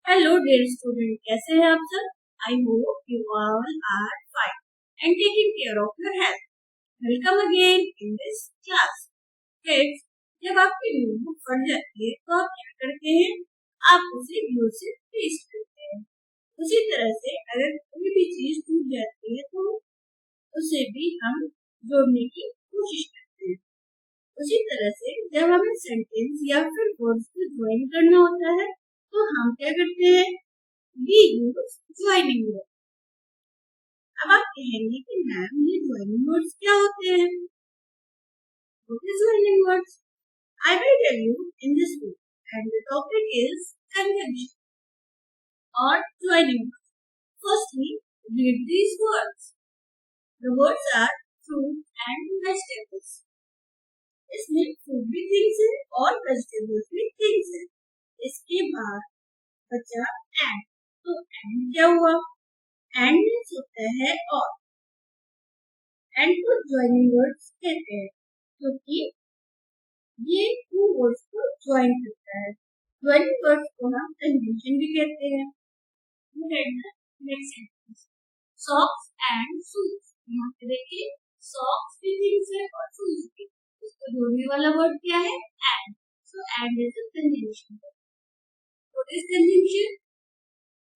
Hello dear student, कैसे हैं आप सब? I hope you all are fine and taking care of your health. Welcome again in this class. Kids, जब आपकी notebook फट जाती है तो आप क्या करते हैं? आप उसे ग्लू से पेस्ट करते हैं। उसी तरह से अगर कोई भी चीज टूट जाती है तो उसे भी हम जोड़ने की कोशिश करते हैं। उसी तरह से जब हमें सेंटेंस या फिर वर्ड्स को ज्वाइन करना होता है तो हम क्या करते हैं? We use joining words. अब आप कहेंगे कि मैम ये joining words क्या होते हैं? What is joining words? I will tell you in this book, and the topic is conjunction or joining words. Firstly, read these words. The words are fruit and vegetables. इसमें fruit भी things है और vegetables भी things है। इसके बाद बचा and. तो and क्या हुआ? and मीन्स होता है और and को ज्वाइनिंग वर्ड्स कहते हैं क्योंकि ये टू वर्ड्स को ज्वाइन करता है। ज्वाइनिंग वर्ड्स को हम कंजंक्शन भी कहते हैं। Next sentence, socks and shoes. यहाँ पे देखिए सॉक्स भी थिंग्स है और शूज भी। इसको जोड़ने वाला वर्ड क्या है? and. So and is a conjunction. What is conjunction?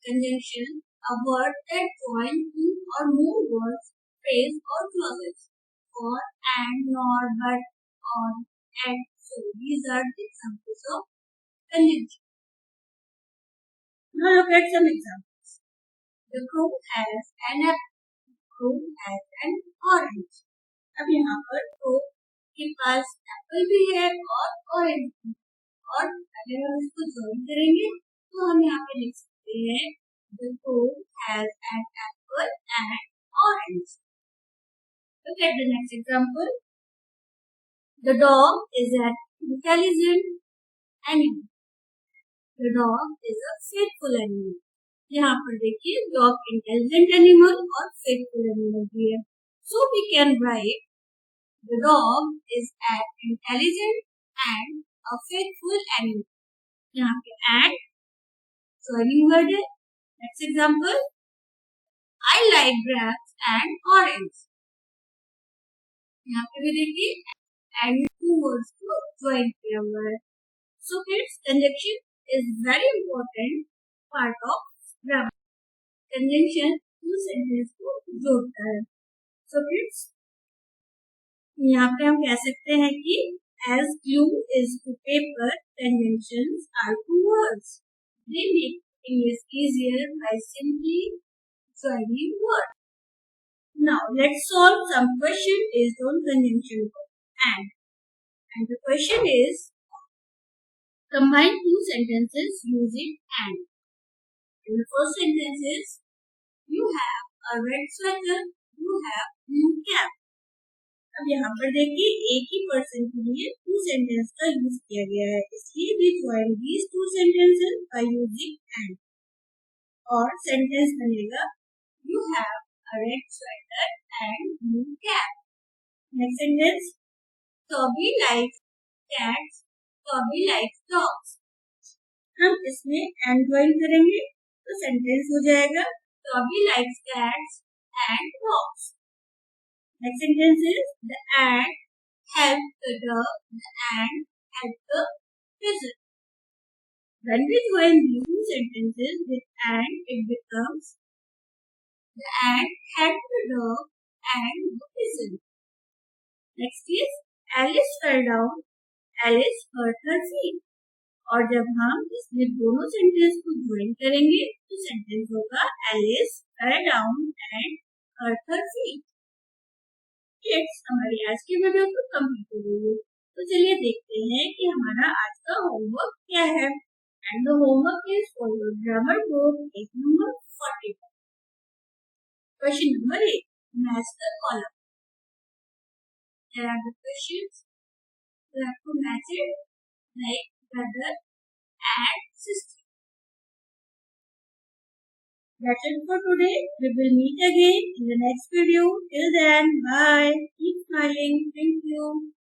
Conjunction, a word that joins two or more words, phrase or clauses. For, and, nor, but, on, and, so. These are the examples of conjunction. Now look at some examples. The crow has an apple. The crow has an orange. अब यहाँ पर crow के पास Apple भी है और orange भी। और अगर हम इसको ज्वाइन करेंगे तो हम यहाँ पे लिख सकते हैं The crow has an apple and orange. Look at the next example. The dog is an intelligent animal. The dog is a faithful animal. यहाँ पर देखिए dog intelligent animal और faithful animal भी है. So we can write the dog is an intelligent and a faithful animal. यहाँ पे and joining word है. Next example. I like grapes and orange. यहाँ पे भी देखिए and two words को join किया हुआ है. So kids, conjunction is very important part of grammar. Conjunction two sentence को जोड़ता है. So kids, यहाँ पे हम कह सकते हैं कि as glue is to paper, conjunctions are to words. They make English easier by simply joining words. Now let's solve some question based on conjunction and the question is combine two sentences using and. In the first sentence is you have a red sweater, you have blue cap. अब यहाँ पर देखिए एक ही person के लिए two sentence का use किया गया है, इसलिए we join these two sentences by using and. और सेंटेंस बनेगा you have a red sweater and blue cap. Next sentence, Toby likes cats, Toby likes dogs. हम इसमें and join करेंगे तो सेंटेंस हो जाएगा Toby likes cats and dogs. Next sentence is the ant helped the dog, the ant helped the pigeon. When we join these two sentences with and, it becomes the ant helped the dog and the pigeon. Next is Alice fell down, Alice hurt her feet. और जब हम इसमें दोनों sentence को join करेंगे तो sentence होगा Alice fell down and hurt her feet. Kids, हमारी आज की वीडियो तो कंप्लीट हो गई है, तो चलिए देखते हैं कि हमारा आज का होमवर्क क्या है. And the homework is for your grammar book page number 40. Question number 8, match the column. There are the questions. You have to match it like brother and sister. That's it for today. We will meet again in the next video. Till then, bye. Keep smiling. Thank you.